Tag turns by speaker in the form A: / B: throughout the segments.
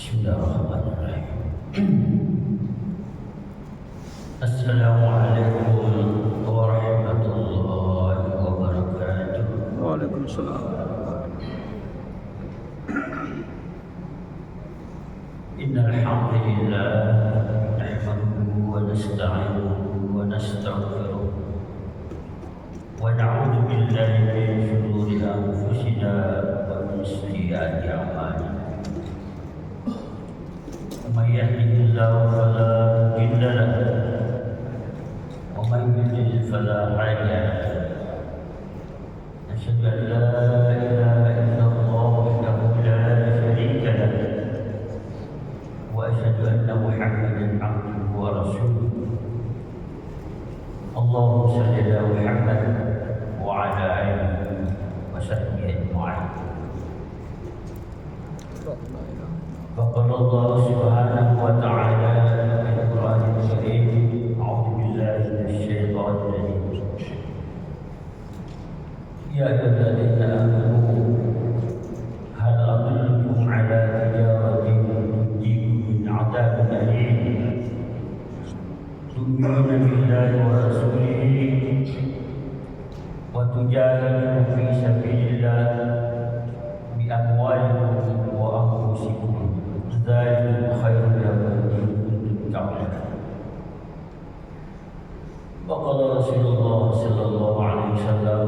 A: Bismillahirrahmanirrahim. Assalamualaikum warahmatullahi wabarakatuh.
B: Waalaikumsalam.
A: Innal hamdalillah nahmaduhu wa nasta'inuhu wa nastaghfiruh wa na'udzu billahi min shururi anfusina wa min sayyiati a'malina. Man yahdihillahu fala mudilla lahu wa man yudlil fala hadiya lahu. Asyhadu an la ilaha illallah wahdahu la syarika lahu wa asyhadu anna Muhammadan abduhu wa rasuluh. Allahumma shalli ala Muhammad wa ala alihi wa sahbihi ajma'in. فقال الله سبحانه وتعالى في القرآن الكريم: أعوذ بالله من الشيطان الرجيم. يا أيها الذين آمنوا هل أدلكم على تجارة تنجيكم من عذاب أليم تؤمنون بالله ورسوله وتجاهدون في سبيل الله بأموالكم وأنفسكم ذلك خير لكم إن كنتم تعلمون. وقال رسول الله صلى الله عليه وسلم: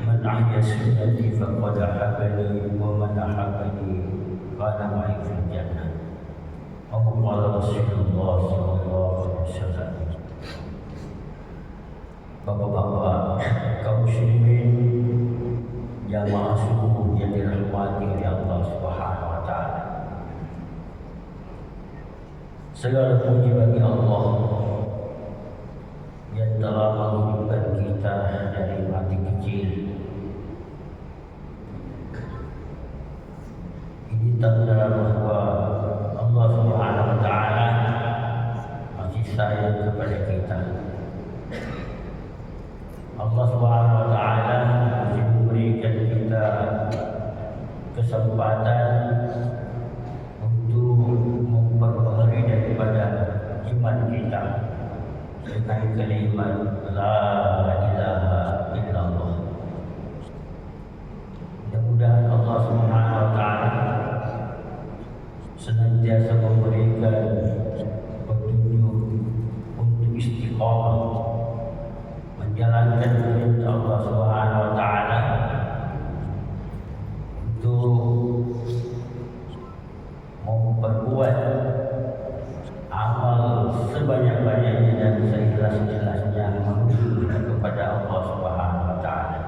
A: من أحيا سنتي فقد أحبني ومن أحبني كان معي في الجنة. وقال رسول الله صلى الله عليه وسلم. Bapak-bapak kaum muslimin jamaah subuh yang dirahmati oleh Allah Subhanahu wa taala. Segala puji bagi Allah yang telah menghidupkan kita dari mati kecil. Ini tanda bahwa Allah Subhanahu wa taala masih sayang kepada kita. Allah Subhanahu wa taala masih memberikan kita kesempatan untuk memperbaharui daripada iman kita dengan kalimat la ilaha illallah. Mudah-mudahan Allah Subhanahu wa taala senantiasa memberikan petunjuk untuk istiqamah menjalankan perintah Allah Subhanahu wa taala, untuk memperbuat amal sebanyak-banyaknya dan seikhlas-ikhlasnya menuju kepada Allah Subhanahu wa taala.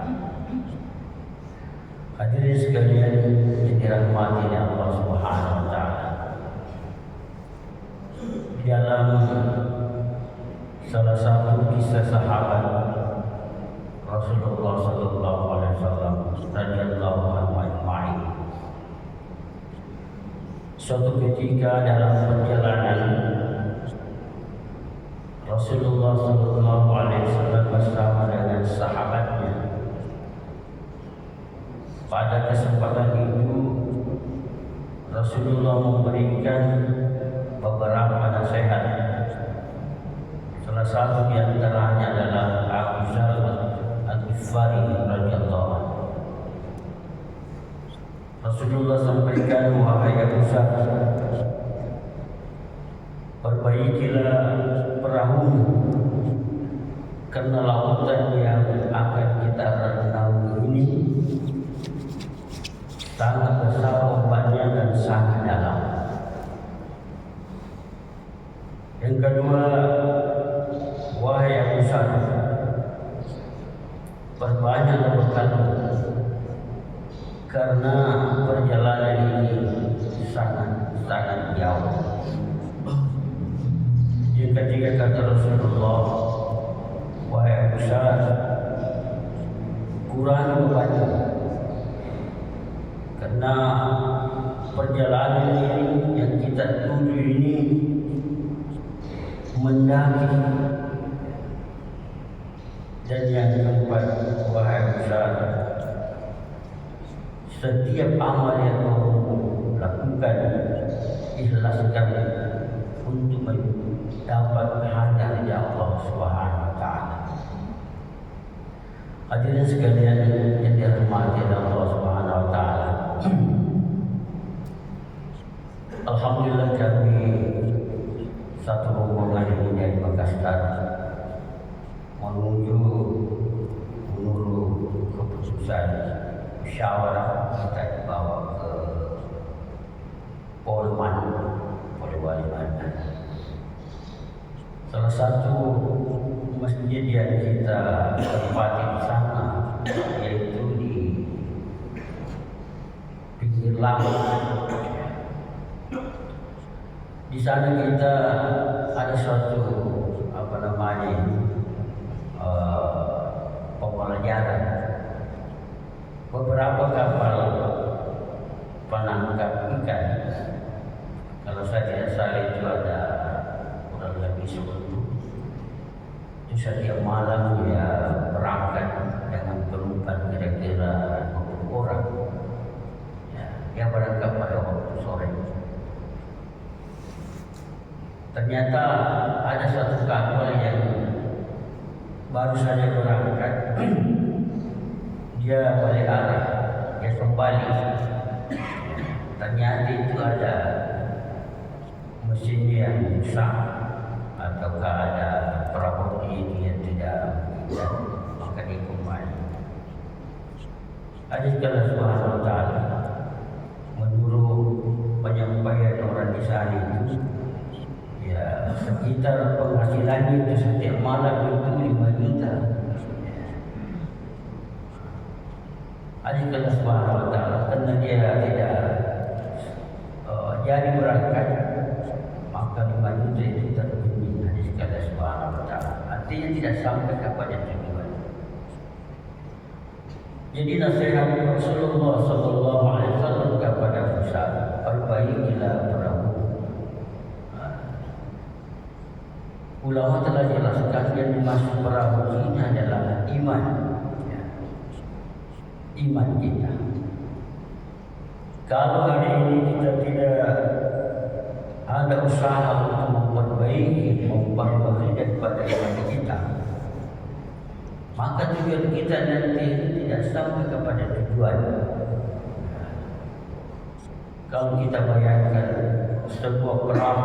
A: Hadirin sekalian yang dirahmati oleh Allah Subhanahu wa taala, dalam salah satu kisah sahabat Rasulullah sallallahu alaihi wasallam radhiyallahu anhu ajma'in, suatu ketika dalam perjalanan Rasulullah sallallahu alaihi wasallam bersama dengan sahabatnya. Pada kesempatan itu Rasulullah memberikan beberapa nasihat. Salah satu di antaranya adalah Abu Dzar Al-Ghifari radhiyallahu anhu. Rasulullah sampaikan, wahai Abu Dzar, perbaikilah perahu karena lautan yang akan kita renangi ini sangat besar ombaknya dan sangat dalam. Yang kedua, wahai Abu Dzar, perbanyaklah bekalmu karena perjalanan ini sangat jauh. Yang ketiga, kata Rasulullah, wahai Abu Dzar, kurangi bebanmu karena perjalanan ini yang kita tuju ini mendaki. Dan yang keempat, wahai Abu Dzar, setiap amal yang kamu lakukan lakukan, ikhlaskan untuk mendapat hanya dari Allah Subhanahu wa taala. Hadirin sekalian yang dirahmati Allah Subhanahu wa taala. Alhamdulillah kami satu rombongan ini dari Makassar menuju menurut keputusan musyawarah kita dibawa ke Polman, Polewali Mandan. Salah satu masjid yang kita tempati di sana yaitu di pinggir laut. Di sana kita ada suatu pembelajaran. Beberapa kapal penangkap ikan, kalau saya tidak salah itu ada kurang lebih 10. Itu setiap malam dia berangkat dengan penumpang kira-kira 20 orang. Ya, dia berangkat pada waktu sore. Ternyata ada satu kapal yang baru saja berangkat. Dia balik arah, dia kembali. Ternyata itu ada mesin yang rusak ataukah ada perabot yang tidak bekerja, maka dia kembali. Hadis Allah Subhanahu wa taala menurut penyampaian orang di sana itu, ya sekitar penghasilannya itu setiap malam itu 5 juta. Hadis Allah Subhanahu wa taala, karena dia tidak jadi berangkat, maka 5 juta itu terpenuhi. Hadis Allah Subhanahu wa taala artinya tidak sampai kepada tujuan. Jadi nasihat Rasulullah sallallahu alaihi wasallam kepada Musa, perbaikilah perahu. Ulama telah jelaskan yang dimaksud perahu ini adalah iman, ya. Iman kita. Kalau hari ini kita tidak ada usaha untuk memperbaiki daripada iman kita, maka tujuan kita nanti tidak sampai kepada tujuan. Kalau kita bayangkan sebuah perahu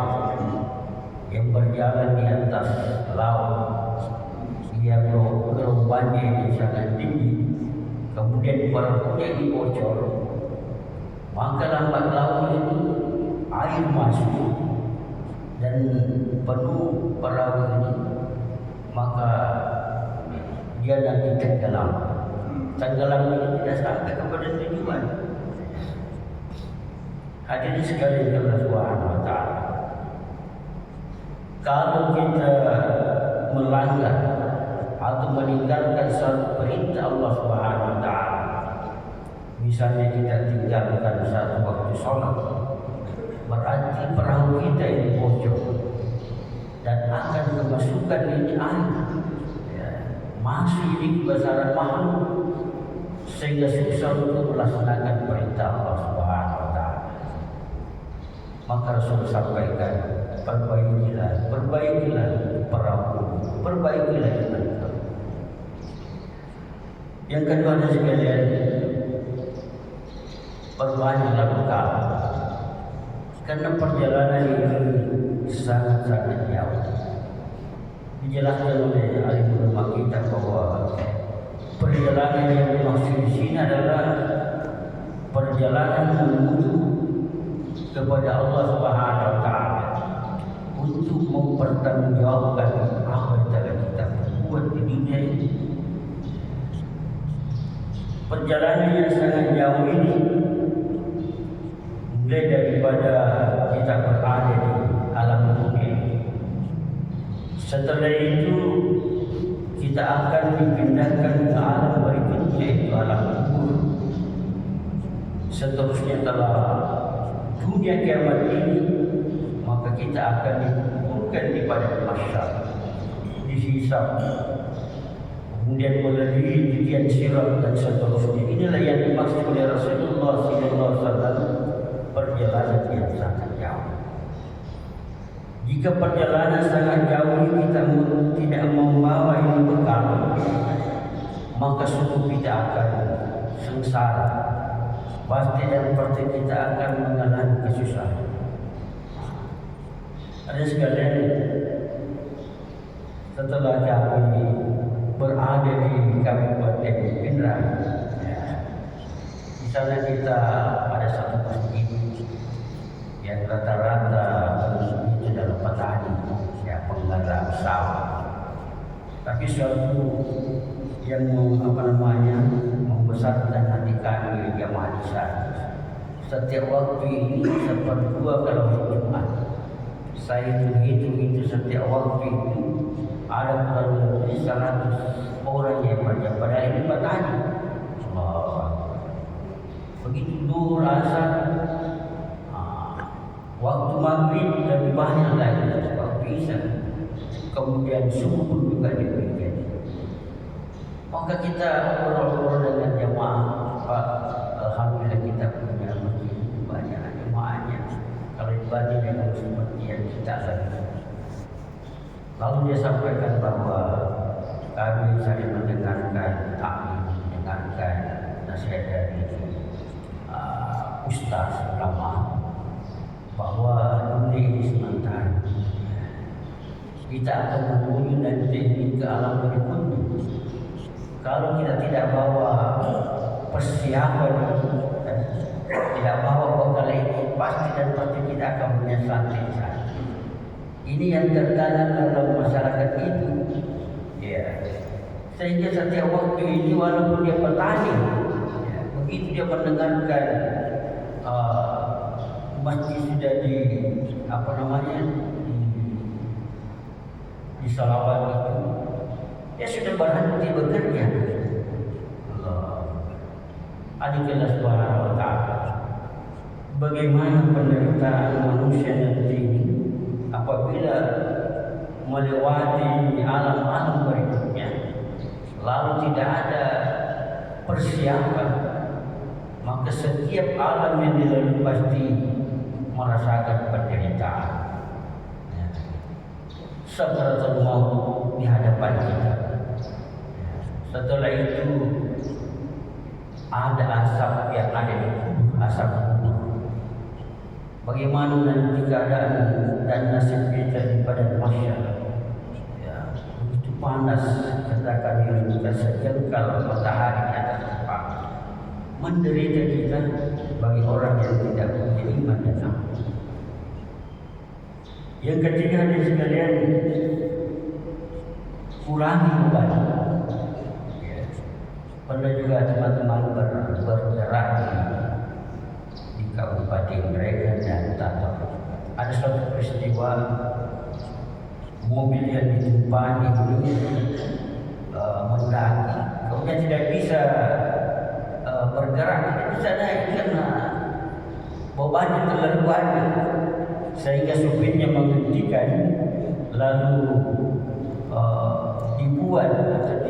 A: yang berjalan di atas laut, yang gelombangnya ini sangat tinggi, kemudian perahunya ini bocor, maka lambat laun itu air masuk dan penuh perahu ini, maka dia nanti tenggelam. Tenggelam ini tidak sampai kepada tujuan. Hadirin sekalian Allah Subhanahu wa taala, kalau kita melanggar atau meninggalkan satu perintah Allah Subhanahu wa taala, misalnya kita tinggalkan satu waktu sholat, berarti perahu kita ini bocor dan akan kemasukan ini air, ya, masih di kebesaran makhluk sehingga susah untuk melaksanakan perintah Allah Subhanahu wa taala. Maka Rasul sampaikan, perbaikilah perahu, perbaikilah iman. Yang kedua adalah sekalian, perbanyaklah bekal, karena perjalanan ini sangat-sangat jauh. Dijelaskan oleh alim ulama kita bahwa perjalanan yang dimaksud di sini adalah perjalanan menuju kepada Allah Subhanahu wa taala untuk mempertanggungjawabkan apa yang telah kita buat di dunia ini. Perjalanan yang sangat jauh ini mulai daripada kita berada di alam dunia. Setelah itu kita akan dipindahkan ke alam berikutnya, yaitu alam kubur. Seterusnya telah dunia kiamat ini, maka kita akan dikumpulkan di padang mahsyar, dihisab, kemudian melalui ujian sirat dan seterusnya. Inilah yang dimaksud oleh Rasulullah SAW, perjalanan perjalanan yang sangat jauh. Jika perjalanan sangat jauh kita tidak membawa ini bekal, maka sungguh kita akan sengsara. Pasti dan pasti kita akan mengalami kesusahan. Ada sekalian, setelah kami berada di Kabupaten Pindrang, di sana kita pada satu masjid yang rata-rata itu adalah petani, penggarap sawah. Tapi suatu yang membesarkan hati kami jamaah di sana. Setiap waktu ini seperdua kalau Jumat, saya itu setiap waktu itu ada kurang lebih 100 orang yang baca. Padahal ini petani. Begitu dulu rasa waktu maghrib lebih banyak lagi, waktu isya, kemudian subuh juga demikian. Maka kita obrol-obrol dengan jamaah, Pak, alhamdulillah kita punya masjid banyak jamaahnya. Kalau dibanding dengan seperti yang kita alami. Lalu dia sampaikan bahwa kami saling mendengarkan taklim, mendengarkan nasihat dari ustaz ulama bahwa dunia ini sementara. Kita akan menuju nanti ke alam berikutnya. Kalau kita tidak bawa persiapan, tidak bawa bekal ini, pasti dan pasti kita akan menyesal di sana. Ini yang tertanam dalam masyarakat itu, ya. Sehingga setiap waktu ini walaupun dia petani, ya, begitu dia mendengarkan masjid sudah di salawat itu, dia sudah berhenti bekerja. Allah Subhanahu wa ta'ala. Bagaimana penderitaan manusia nanti ini apabila melewati alam-alam berikutnya, lalu tidak ada persiapan, maka setiap alam yang dilalui pasti merasakan penderitaan. Sakaratul maut di hadapan kita. Setelah itu ada asap yang ada di kubur, asap kubur. Bagaimana nanti keadaan dan nasib kita di padang mahsyar? Ya, begitu panas, katakan yang kita sejengkal matahari di atas kepala. Menderita kita bagi orang yang tidak punya iman dan amal. Yang ketiga hadirin sekalian, kurangi beban. Pernah juga teman-teman bergerak di kabupaten mereka dan Tato. Ada suatu peristiwa mobil yang ditumpangi ini mendaki, kemudian tidak bisa bergerak, tidak bisa naik karena bebannya terlalu banyak, sehingga supirnya menghentikan, lalu dibuat atau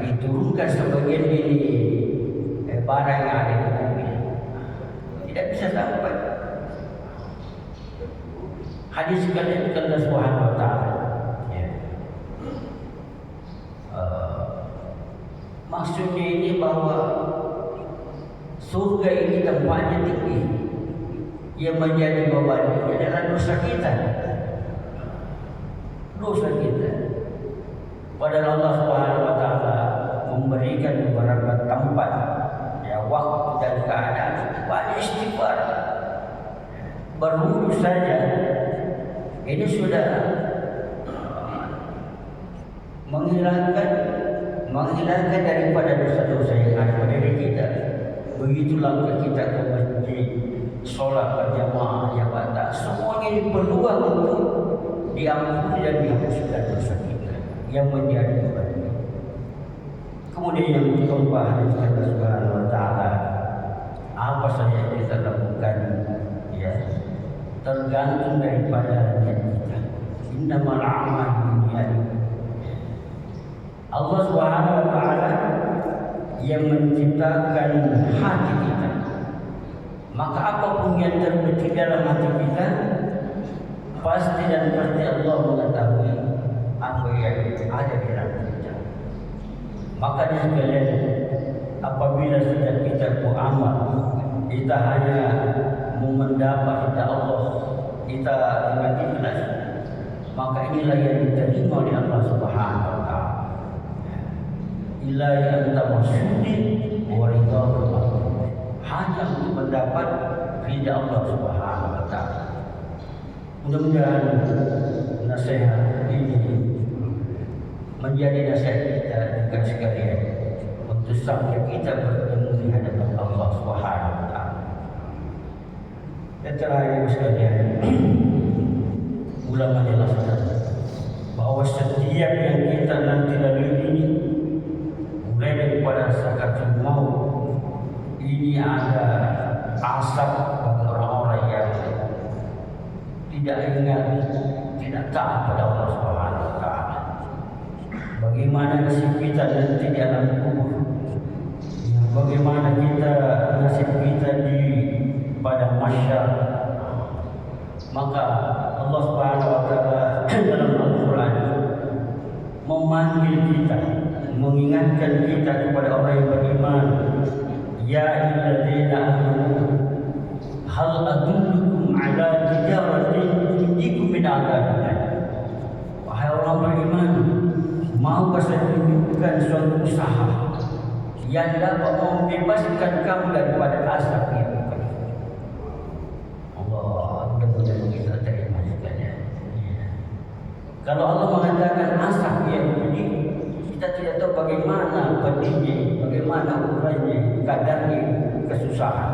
A: diturunkan sebagian ini barang yang ada di mobil, tidak bisa sampai. Hadis sekalian Allah Subhanahu wa ta'ala, maksudnya ini bahwa surga ini tempatnya tinggi, yang menjadi beban ini adalah dosa kita. Padahal Allah Subhanahu wa ta'ala memberikan beberapa tempat, ya, waktu dan keadaan banyak istighfar. Berwudu saja ini sudah menghilangkan daripada dosa-dosa yang ada pada diri kita. Begitu langkah kita ke masjid, sholat berjamaah, ibadah, semuanya ini peluang untuk diampuni dan dihapuskan dosa kita yang menjadi beban. Kemudian yang keempat, Allah Subhanahu wa ta'ala, apa saja yang kita lakukan, ya, tergantung daripada niat kita. Innamal a'malu binniyat. Allah Subhanahu wa ta'ala yang menciptakan hati kita, Maka apapun yang terbetik dalam hati kita, pasti dan pasti Allah mengetahui apa yang ada di dalam kita. Maka sekalian, apabila sudah kita beramal, kita hanya mendapat ridha Allah, kita dengan ikhlas, maka inilah yang diterima oleh Allah Subhanahu wa taala. Ilahi anta masyudi wa ridha, hanya untuk mendapat ridha Allah Subhanahu wa taala. Mudah-mudahan nasihat ini menjadi nasihat kita juga sekalian untuk sampai kita bertemu di hadapan Allah Subhanahu wa taala. Dan terakhir sekalian, ulama jelaskan bahwa setiap yang kita nanti lalui ini, mulai daripada sakaratul maut, ini ada asap bagi orang-orang yang tidak ingat, tidak taat pada Allah Subhanahu wa taala. Bagaimana nasib kita nanti di alam kubur? Bagaimana nasib kita di padang mahsyar? Maka Allah Subhanahu wa taala dalam Al-Qur'an memanggil kita, mengingatkan kita kepada orang yang beriman. Ya ayyuhalladzina amanu hal adullukum ala tijaratin tunjikum min adzabin alim. Wahai orang beriman, maukah saya tunjukkan suatu usaha yang dapat membebaskan kamu daripada azab yang pedih? Allah, mudah-mudahan kita terima sekalian. Kalau Allah mengatakan azab yang pedih, kita tidak tahu bagaimana pedihnya, bagaimana ukurannya, kadarnya kesusahan.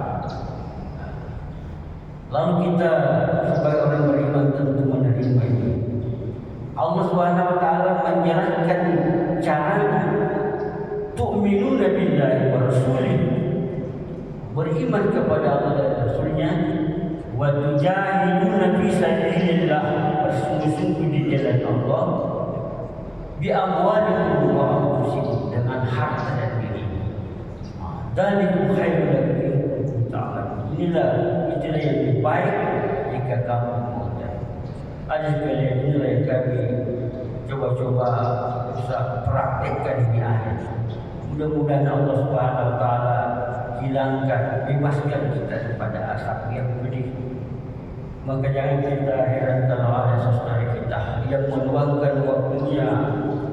A: Lalu kita sebagai orang beriman tentu menerima ini. Allah Subhanahu wa taala menjelaskan caranya. Tu'minuna billahi wa rasulih, beriman kepada Allah dan Rasulnya, wa tujahiduna fi sabilillah, bersungguh-sungguh di jalan Allah, bi amwalikum wa anfusikum, dengan harta dan diri. Dzalikum khairul lakum ta'lamun. Inilah yang lebih baik jika kamu mengetahui. Ada sekalian, inilah yang kami coba-coba bisa praktekkan di akhir. Mudah-mudahan Allah Subhanahu wa taala hilangkan, bebaskan kita daripada asap yang pedih. Maka jangan kita heran kalau ada saudara kita yang meluangkan waktunya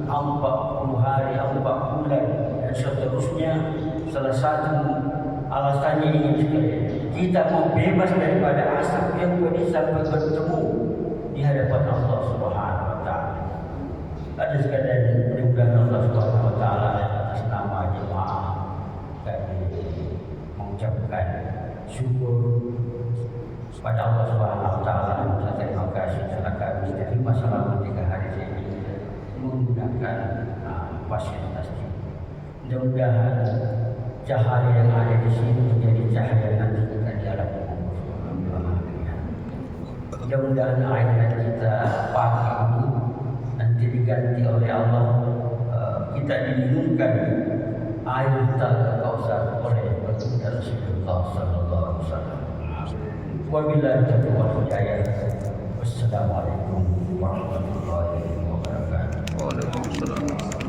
A: 40 hari, 4 bulan dan seterusnya. Salah satu alasannya ini sekalian, kita mau bebas daripada asap yang pedih sampai bertemu di hadapan Allah Subhanahu wa taala. Ada sekalian, mudah-mudahan Allah Subhanahu wa taala atas nama jemaah kami mengucapkan syukur pada Allah Subhanahu wa taala dan terima kasih telah kami terima selama 3 hari ini menggunakan fasilitas ini. Mudah-mudahan cahaya yang ada di sini menjadi cahaya nanti kita di alam kubur. Mudah-mudahan ayat kita pagi ini nanti diganti oleh Allah, kita diminumkan air Al-Kautsar oleh Baginda Rasulullah sallallahu alaihi wasallam. Wabillahi taufiq wal hidayah. Wassalamualaikum warahmatullahi wabarakatuh. Waalaikumsalam.